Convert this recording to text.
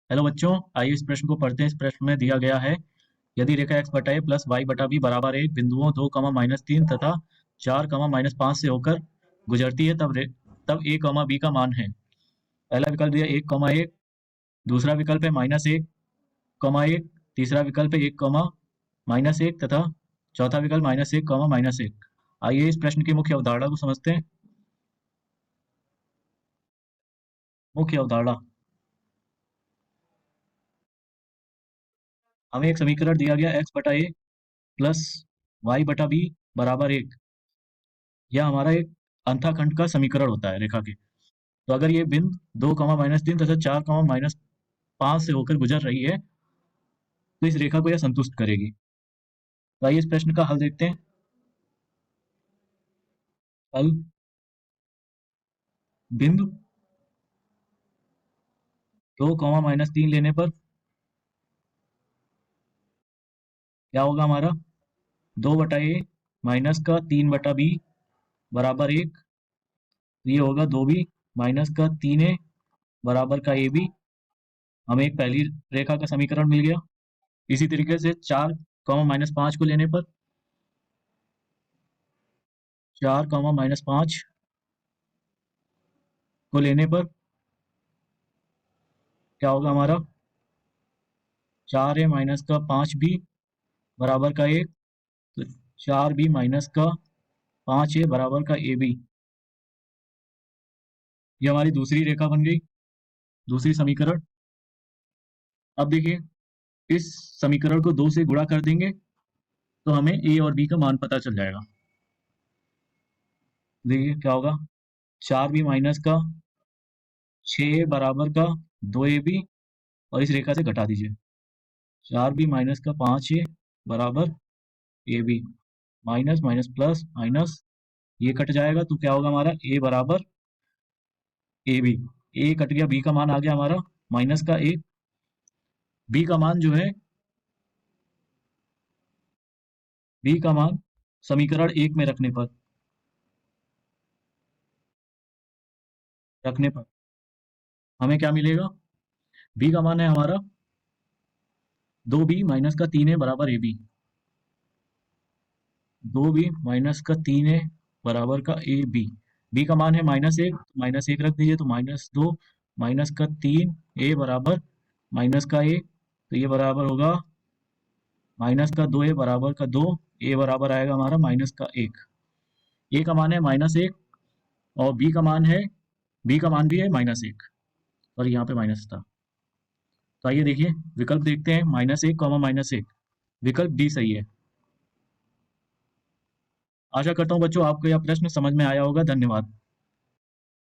Hello बच्चों, आइए इस प्रश्न को पढ़ते हैं। इस प्रश्न में दिया गया है, यदि रेखा x बटा ए प्लस वाई बटा बी बराबर एक बिंदुओं 2, -3 तथा 4, -5 से होकर गुजरती है, तब a, b का मान है। पहला विकल्प दिया 1, 1, दूसरा विकल्प है -1, 1, तीसरा विकल्प है 1, -1 तथा चौथा विकल्प -1, -1। आइए इस प्रश्न की मुख्य अवधारणा को समझते हैं। मुख्य अवधारणा, हमें एक समीकरण दिया गया x बटा ए प्लस वाई बटा बी बराबर एक। यह हमारा एक अंतःखंड का समीकरण होता है रेखा के। तो अगर ये बिंदु 2, -3 तथा 4, -5 से होकर गुजर रही है, तो इस रेखा को यह संतुष्ट करेगी। तो आइए इस प्रश्न का हल देखते हैं। हल, बिंदु 2, -3 लेने पर क्या होगा हमारा, 2 बटा ए माइनस का 3 बटा बी बराबर एक। ये होगा 2b माइनस का 3a बराबर का ए बी। हमें एक पहली रेखा का समीकरण मिल गया। इसी तरीके से 4, -5 को लेने पर 4, -5 को लेने पर क्या होगा हमारा, 4a माइनस का 5b बराबर का एक। तो 4b माइनस का 5a बराबर का ए बी। ये हमारी दूसरी रेखा बन गई, दूसरी समीकरण। अब देखिए, इस समीकरण को 2 से गुणा कर देंगे तो हमें a और b का मान पता चल जाएगा। देखिए क्या होगा, 4b माइनस का 6 बराबर का 2ab, और इस रेखा से घटा दीजिए। 4b माइनस का 5a बराबर A B. Minus minus plus minus, ये कट जाएगा तो क्या होगा हमारा, a बराबर ए बी। ए कट गया, b का मान आ गया हमारा माइनस का एक। b का मान जो है, b का मान समीकरण 1 में रखने पर हमें क्या मिलेगा, b का मान है हमारा 2b माइनस का 3a बराबर ए बी। 2b माइनस का 3a बराबर का ए बी। b का मान है -1, -1 रख दीजिए तो -2 माइनस का 3a बराबर माइनस का 1। तो ये बराबर होगा माइनस का 2a बराबर का 2। a बराबर आएगा हमारा माइनस का 1। a का मान है -1 और b का मान भी है -1, और यहाँ पे माइनस था। तो आइए देखिए, विकल्प देखते हैं, -1, -1। विकल्प डी सही है। आशा करता हूँ बच्चों आपको यह प्रश्न समझ में आया होगा। धन्यवाद।